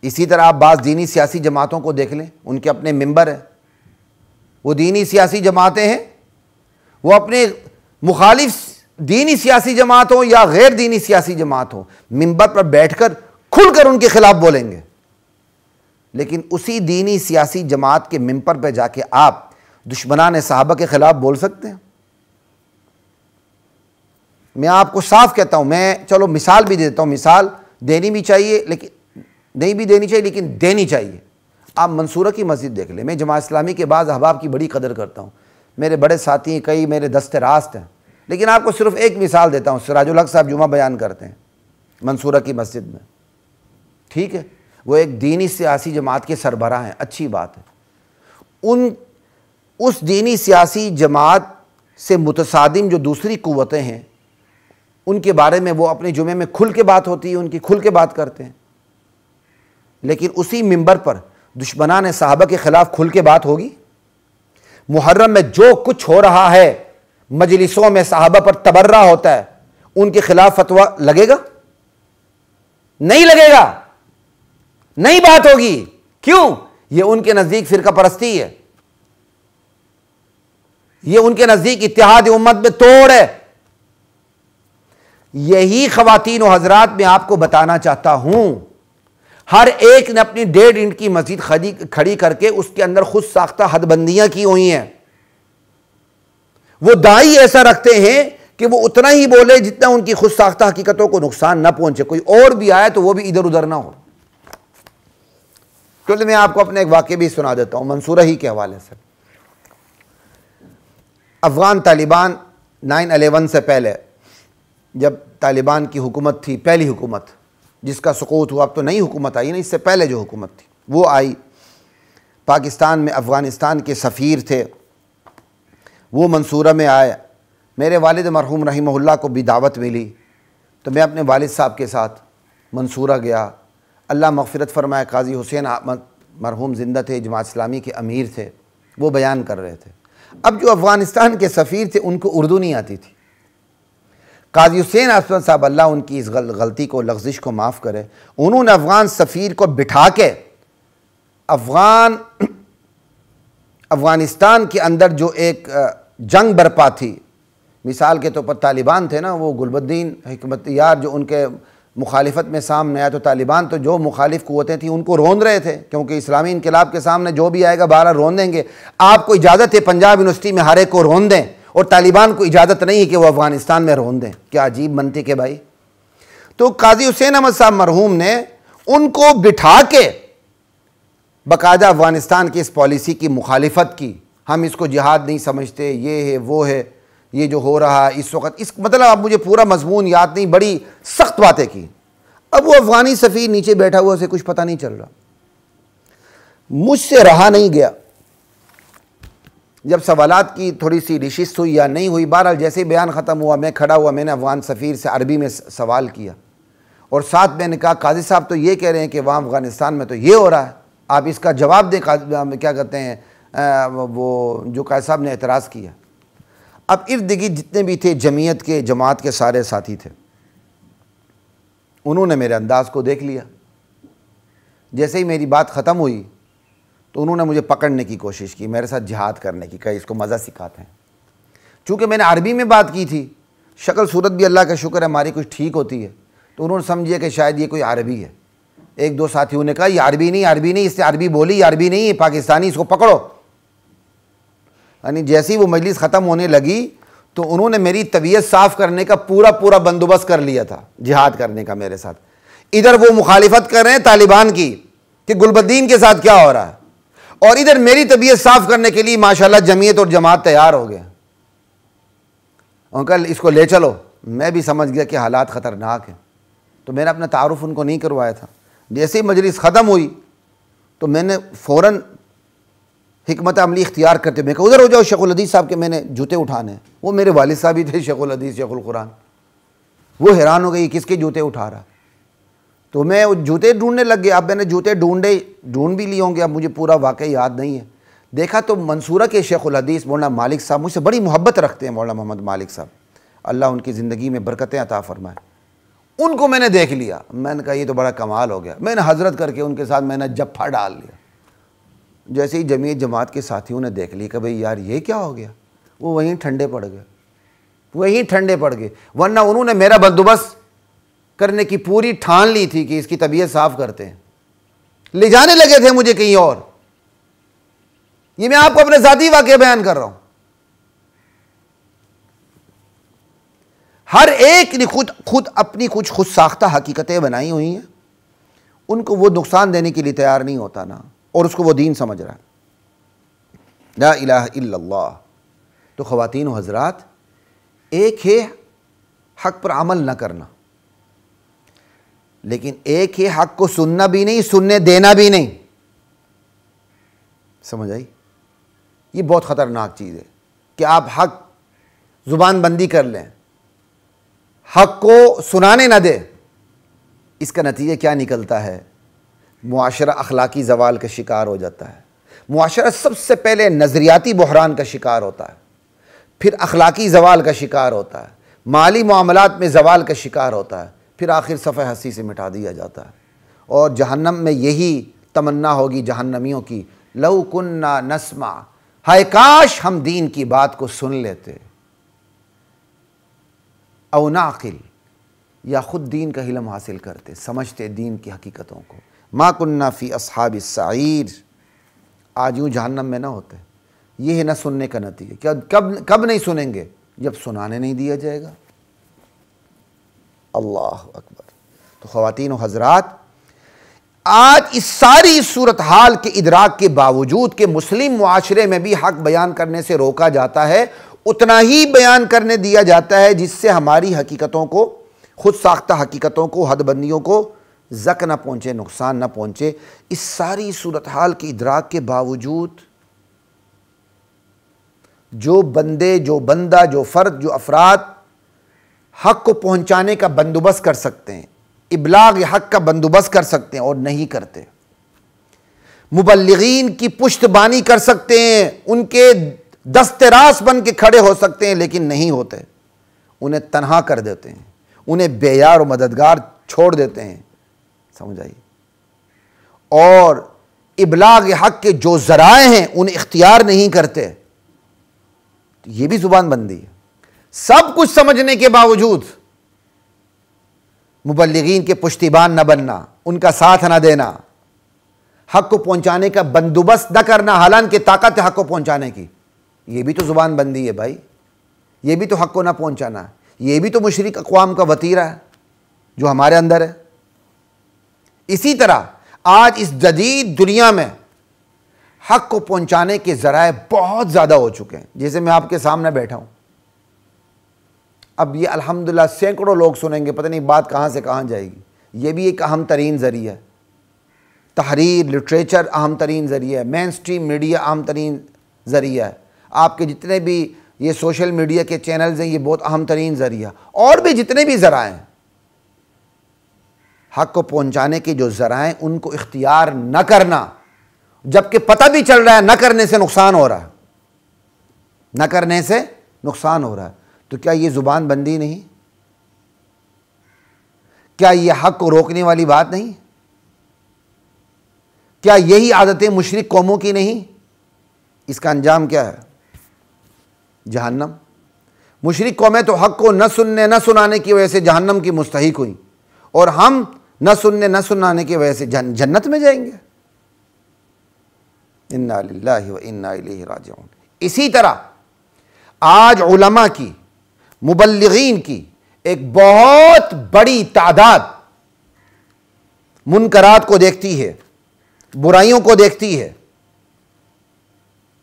اسی طرح آپ بعض دینی سیاسی جماعتوں کو دیکھ لیں، ان کے اپنے ممبر ہیں، وہ دینی سیاسی جماعتیں ہیں، وہ اپنے مخالف دینی سیاسی جماعت ہوں یا غیر دینی سیاسی جماعت ہوں، ممبر پر بیٹھ کر کھل کر ان کے خلاف بولیں گے، لیکن اسی دینی سیاسی جماعت کے ممبر پہ جا کے آپ دشمنان صحابہ کے خلاف بول سکتے ہیں؟ میں آپ کو صاف کہتا ہوں، میں چلو مثال بھی دیتا ہوں، مثال دینی بھی چاہیے لیکن نہیں بھی دینی چاہیے لیکن دینی چاہیے۔ آپ منصورہ کی مسجد دیکھ لیں، میں جماعت اسلامی کے بعض احباب کی بڑی قدر کرتا ہوں، میرے بڑے ساتھی ہیں، کئی میرے دست راست ہیں، لیکن آپ کو صرف ایک مثال دیتا ہوں، سراج الحق صاحب جمعہ بیان کرتے ہیں منصورہ کی مسجد میں، ٹھیک ہے، وہ ایک دینی سیاسی جماعت کے سربراہ ہیں، اچھی بات ہے۔ اس دینی سیاسی جماعت سے متصادم جو دوسری قوتیں ہیں ان کے بارے میں وہ اپنے جمعے میں کھل کے بات ہوتی ہے، ان کی کھل کے بات کرتے ہیں، لیکن اسی منبر پر دشمنان صحابہ کے خلاف کھل کے بات ہوگی؟ محرم میں جو کچھ ہو رہا ہے، مجلسوں میں صحابہ پر تبرہ ہوتا ہے، ان کے خلاف فتویٰ لگے گا؟ نہیں لگے گا، نہیں بات ہوگی۔ کیوں؟ یہ ان کے نزدیک فرقہ پرستی ہے، یہ ان کے نزدیک اتحاد امت میں توڑ ہے۔ یہی خواتین و حضرات میں آپ کو بتانا چاہتا ہوں، ہر ایک نے اپنی 1.5 انچ کی مسجد کھڑی کر کے اس کے اندر خود ساختہ حد بندیاں کی ہوئی ہیں۔ وہ داعی ایسا رکھتے ہیں کہ وہ اتنا ہی بولے جتنا ان کی خود ساختہ حقیقتوں کو نقصان نہ پہنچے، کوئی اور بھی آئے تو وہ بھی ادھر ادھر نہ ہو۔ چلو میں آپ کو اپنے ایک واقعہ بھی سنا دیتا ہوں منصورہ ہی کے حوالے سے۔ افغان طالبان 9/11 سے پہلے جب طالبان کی حکومت تھی، پہلی حکومت جس کا سقوط ہوا، اب تو نئی حکومت آئی نا، اس سے پہلے جو حکومت تھی وہ آئی، پاکستان میں افغانستان کے سفیر تھے، وہ منصورہ میں آئے، میرے والد مرحوم رحمہ اللہ کو بھی دعوت ملی، تو میں اپنے والد صاحب کے ساتھ منصورہ گیا۔ اللہ مغفرت فرمائے، قاضی حسین احمد مرحوم زندہ تھے، جماعت اسلامی کے امیر تھے، وہ بیان کر رہے تھے۔ اب جو افغانستان کے سفیر تھے ان کو اردو نہیں آتی تھی۔ قاضی حسین احمد صاحب، اللہ ان کی اس غلطی کو، لغزش کو معاف کرے، انہوں نے افغان سفیر کو بٹھا کے افغانستان کے اندر جو ایک جنگ برپا تھی، مثال کے طور پر طالبان تھے نا، وہ گلبدین حکمت یار جو ان کے مخالفت میں سامنے آیا، تو طالبان تو جو مخالف قوتیں تھیں ان کو روند رہے تھے، کیونکہ اسلامی انقلاب کے سامنے جو بھی آئے گا بارہ روند دیں گے۔ آپ کو اجازت ہے پنجاب یونیورسٹی میں ہر ایک کو روند دیں، اور طالبان کو اجازت نہیں ہے کہ وہ افغانستان میں روند دیں۔ کیا عجیب منطق ہے بھائی۔ تو قاضی حسین احمد صاحب مرحوم نے ان کو بٹھا کے باقاعدہ افغانستان کی اس پالیسی کی مخالفت کی، ہم اس کو جہاد نہیں سمجھتے، یہ ہے وہ ہے، یہ جو ہو رہا ہے اس وقت، اس مطلب اب مجھے پورا مضمون یاد نہیں، بڑی سخت باتیں کی۔ اب وہ افغانی سفیر نیچے بیٹھا ہوا، اسے کچھ پتہ نہیں چل رہا، مجھ سے رہا نہیں گیا۔ جب سوالات کی تھوڑی سی نشست ہوئی یا نہیں ہوئی، بہرحال جیسے ہی بیان ختم ہوا، میں کھڑا ہوا، میں نے افغان سفیر سے عربی میں سوال کیا، اور ساتھ میں نے کہا قاضی صاحب تو یہ کہہ رہے ہیں کہ وہاں افغانستان میں تو یہ ہو رہا ہے، آپ اس کا جواب دیں۔ کیا کہتے ہیں وہ جو قاضی صاحب نے اعتراض کیا۔ اب ارد گرد جتنے بھی تھے جمعیت کے، جماعت کے سارے ساتھی تھے، انہوں نے میرے انداز کو دیکھ لیا۔ جیسے ہی میری بات ختم ہوئی تو انہوں نے مجھے پکڑنے کی کوشش کی، میرے ساتھ جہاد کرنے کی، کہ اس کو مزہ سکھاتے ہیں۔ چونکہ میں نے عربی میں بات کی تھی، شکل صورت بھی اللہ کا شکر ہے ہماری کچھ ٹھیک ہوتی ہے، تو انہوں نے سمجھا کہ شاید یہ کوئی عربی ہے۔ ایک دو ساتھیوں نے کہا یہ عربی نہیں، اس نے عربی بولی، یہ عربی نہیں ہے، پاکستانی، اس کو پکڑو۔ یعنی جیسی وہ مجلس ختم ہونے لگی تو انہوں نے میری طبیعت صاف کرنے کا پورا بندوبست کر لیا تھا، جہاد کرنے کا میرے ساتھ۔ ادھر وہ مخالفت کر رہے ہیں طالبان کی کہ گلبدین کے ساتھ کیا ہو رہا ہے، اور ادھر میری طبیعت صاف کرنے کے لیے ماشاءاللہ جمعیت اور جماعت تیار ہو گئے۔ انکل اس کو لے چلو۔ میں بھی سمجھ گیا کہ حالات خطرناک ہیں، تو میں نے اپنا تعارف ان کو نہیں کروایا تھا۔ جیسے ہی مجلس ختم ہوئی تو میں نے فوراً حکمت عملی اختیار کرتے میں کہا ادھر ہو جاؤ شیخ الحدیث صاحب کے، میں نے جوتے اٹھانے ہیں۔ وہ میرے والد صاحب ہی تھے، شیخ الحدیث شیخ القرآن۔ وہ حیران ہو گئی کس کے جوتے اٹھا رہا، تو میں جوتے ڈھونڈنے لگ گیا۔ اب میں نے جوتے ڈھونڈ بھی لیے ہوں گے، اب مجھے پورا واقعہ یاد نہیں ہے۔ دیکھا تو منصورہ کے شیخ الحدیث مولانا مالک صاحب مجھ سے بڑی محبت رکھتے ہیں، مولانا محمد مالک صاحب، اللہ ان کی زندگی میں برکتیں عطا فرمائے۔ ان کو میں نے دیکھ لیا، میں نے کہا یہ تو بڑا کمال ہو گیا، میں نے حضرت کر کے ان کے ساتھ میں نے جپھا ڈال لیا۔ جیسے ہی جمعیت جماعت کے ساتھیوں نے دیکھ لی کہ بھئی یار یہ کیا ہو گیا، وہ وہیں ٹھنڈے پڑ گئے، وہیں ٹھنڈے پڑ گئے، ورنہ انہوں نے میرا بندوبست کرنے کی پوری ٹھان لی تھی کہ اس کی طبیعت صاف کرتے ہیں، لے جانے لگے تھے مجھے کہیں اور۔ یہ میں آپ کو اپنے ذاتی واقعہ بیان کر رہا ہوں۔ ہر ایک نے خود اپنی کچھ خود ساختہ حقیقتیں بنائی ہوئی ہیں، ان کو وہ نقصان دینے کے لیے تیار نہیں ہوتا نا، اور اس کو وہ دین سمجھ رہا ہے۔ لا الہ الا اللہ۔ تو خواتین و حضرات، ایک ہے حق پر عمل نہ کرنا، لیکن ایک ہے حق کو سننا بھی نہیں، سننے دینا بھی نہیں۔ سمجھ آئی؟ یہ بہت خطرناک چیز ہے کہ آپ حق زبان بندی کر لیں، حق کو سنانے نہ دے۔ اس کا نتیجہ کیا نکلتا ہے؟ معاشرہ اخلاقی زوال کا شکار ہو جاتا ہے۔ معاشرہ سب سے پہلے نظریاتی بحران کا شکار ہوتا ہے، پھر اخلاقی زوال کا شکار ہوتا ہے، مالی معاملات میں زوال کا شکار ہوتا ہے، پھر آخر صفحہ ہستی سے مٹا دیا جاتا ہے۔ اور جہنم میں یہی تمنا ہوگی جہنمیوں کی، لو کننا نسمع، ہائے کاش ہم دین کی بات کو سن لیتے، او نعقل، یا خود دین کا علم حاصل کرتے، سمجھتے دین کی حقیقتوں کو۔ ما کننا فی اصحاب السعیر، آج یوں جہنم میں نہ ہوتے۔ یہ ہے نہ سننے کا نتیجہ۔ کیا کب نہیں سنیں گے؟ جب سنانے نہیں دیا جائے گا۔ اللہ اکبر۔ تو خواتین و حضرات، آج اس ساری صورتحال کے ادراک کے باوجود کہ مسلم معاشرے میں بھی حق بیان کرنے سے روکا جاتا ہے، اتنا ہی بیان کرنے دیا جاتا ہے جس سے ہماری حقیقتوں کو، خود ساختہ حقیقتوں کو، حد بندیوں کو زک نہ پہنچے، نقصان نہ پہنچے۔ اس ساری صورتحال کے ادراک کے باوجود جو بندے، جو بندہ، جو فرد، جو افراد حق کو پہنچانے کا بندوبست کر سکتے ہیں، ابلاغ حق کا بندوبست کر سکتے ہیں اور نہیں کرتے، مبلغین کی پشتبانی کر سکتے ہیں، ان کے دست راست بن کے کھڑے ہو سکتے ہیں، لیکن نہیں ہوتے، انہیں تنہا کر دیتے ہیں، انہیں بے یار و مددگار چھوڑ دیتے ہیں۔ سمجھ آئی؟ اور ابلاغ حق کے جو ذرائع ہیں انہیں اختیار نہیں کرتے۔ یہ بھی زبان بندی ہے۔ سب کچھ سمجھنے کے باوجود مبلغین کے پشتیبان نہ بننا، ان کا ساتھ نہ دینا، حق کو پہنچانے کا بندوبست نہ کرنا، حالانکہ طاقت ہے حق کو پہنچانے کی، یہ بھی تو زبان بندی ہے بھائی۔ یہ بھی تو حق کو نہ پہنچانا ہے، یہ بھی تو مشرک اقوام کا وتیرہ ہے جو ہمارے اندر ہے۔ اسی طرح آج اس جدید دنیا میں حق کو پہنچانے کے ذرائع بہت زیادہ ہو چکے ہیں۔ جیسے میں آپ کے سامنے بیٹھا ہوں، اب یہ الحمدللہ سینکڑوں لوگ سنیں گے، پتہ نہیں بات کہاں سے کہاں جائے گی۔ یہ بھی ایک اہم ترین ذریعہ ہے۔ تحریر، لٹریچر اہم ترین ذریعہ ہے، مین سٹریم میڈیا اہم ترین ذریعہ ہے، آپ کے جتنے بھی یہ سوشل میڈیا کے چینلز ہیں یہ بہت اہم ترین ذریعہ، اور بھی جتنے بھی ذرائع ہیں، حق کو پہنچانے کے جو ذرائع ان کو اختیار نہ کرنا، جبکہ پتہ بھی چل رہا ہے نہ کرنے سے نقصان ہو رہا ہے، نہ کرنے سے نقصان ہو رہا ہے، تو کیا یہ زبان بندی نہیں؟ کیا یہ حق کو روکنے والی بات نہیں؟ کیا یہی عادتیں مشرک قوموں کی نہیں؟ اس کا انجام کیا ہے؟ جہنم۔ مشرک قومیں تو حق کو نہ سننے نہ سنانے کی وجہ سے جہنم کی مستحق ہوئیں، اور ہم نہ سننے نہ سنانے کی وجہ سے جنت میں جائیں گے۔ انا للہ و انا الیہ راجعون۔ اسی طرح آج علماء کی، مبلغین کی ایک بہت بڑی تعداد منکرات کو دیکھتی ہے، برائیوں کو دیکھتی ہے،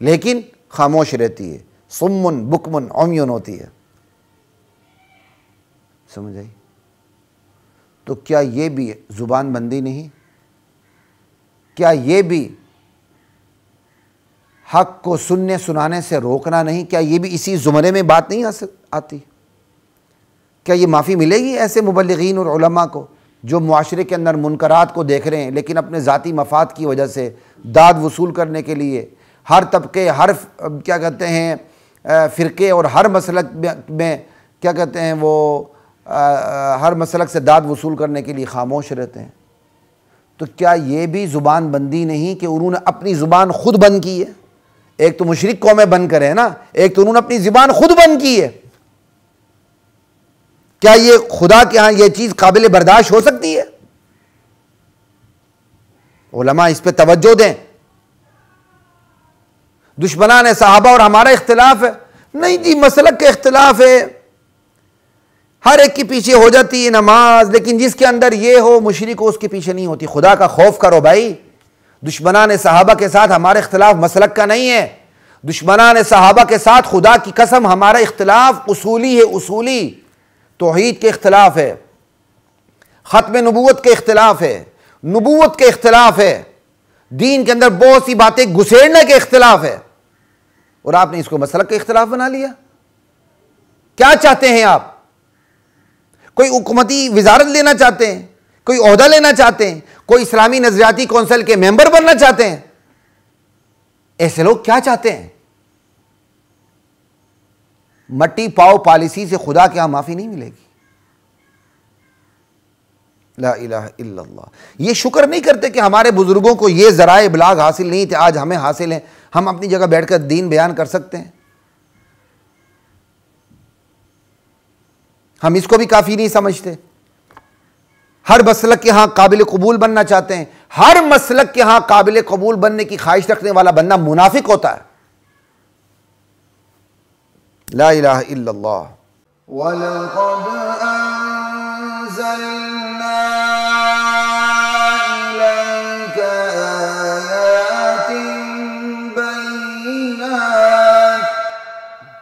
لیکن خاموش رہتی ہے، صم بکم عمی ہوتی ہے۔ سمجھ آئی؟ تو کیا یہ بھی زبان بندی نہیں؟ کیا یہ بھی حق کو سننے سنانے سے روکنا نہیں؟ کیا یہ بھی اسی زمرے میں بات نہیں آتی؟ کیا یہ معافی ملے گی ایسے مبلغین اور علماء کو جو معاشرے کے اندر منکرات کو دیکھ رہے ہیں، لیکن اپنے ذاتی مفاد کی وجہ سے داد وصول کرنے کے لیے ہر طبقے، ہر فرقے اور ہر مسلک میں کیا کہتے ہیں وہ ہر مسلک سے داد وصول کرنے کے لیے خاموش رہتے ہیں، تو کیا یہ بھی زبان بندی نہیں کہ انہوں نے اپنی زبان خود بند کی ہے؟ ایک تو مشرک قومیں بند کرے نا، ایک تو انہوں نے اپنی زبان خود بند کی ہے۔ کیا یہ خدا کے ہاں یہ چیز قابل برداشت ہو سکتی ہے؟ علماء اس پہ توجہ دیں۔ دشمنان صحابہ اور ہمارا اختلاف ہے، نہیں جی مسلک کے اختلاف ہے، ہر ایک کے پیچھے ہو جاتی ہے نماز، لیکن جس کے اندر یہ ہو مشرک ہو اس کے پیچھے نہیں ہوتی۔ خدا کا خوف کرو بھائی، دشمنان صحابہ کے ساتھ ہمارا اختلاف مسلک کا نہیں ہے، دشمنان صحابہ کے ساتھ خدا کی قسم ہمارا اختلاف اصولی ہے، اصولی توحید کے اختلاف ہے، ختم نبوت کے اختلاف ہے، نبوت کے اختلاف ہے، دین کے اندر بہت سی باتیں گھسیڑنے کے اختلاف ہے، اور آپ نے اس کو مسلک کے اختلاف بنا لیا۔ کیا چاہتے ہیں آپ؟ کوئی حکومتی وزارت لینا چاہتے ہیں، کوئی عہدہ لینا چاہتے ہیں، کوئی اسلامی نظریاتی کونسل کے ممبر بننا چاہتے ہیں؟ ایسے لوگ کیا چاہتے ہیں؟ مٹی پاؤ پالیسی سے خدا کے ہاں معافی نہیں ملے گی۔ لا الہ الا اللہ۔ یہ شکر نہیں کرتے کہ ہمارے بزرگوں کو یہ ذرائع ابلاغ حاصل نہیں تھے، آج ہمیں حاصل ہیں، ہم اپنی جگہ بیٹھ کر دین بیان کر سکتے ہیں۔ ہم اس کو بھی کافی نہیں سمجھتے۔ ہر مسلک کے ہاں قابل قبول بننا چاہتے ہیں، ہر مسلک کے ہاں قابل قبول بننے کی خواہش رکھنے والا بندہ منافق ہوتا ہے۔ لا الہ الا اللہ۔ وَلَقَدْ أَنزَلْنَا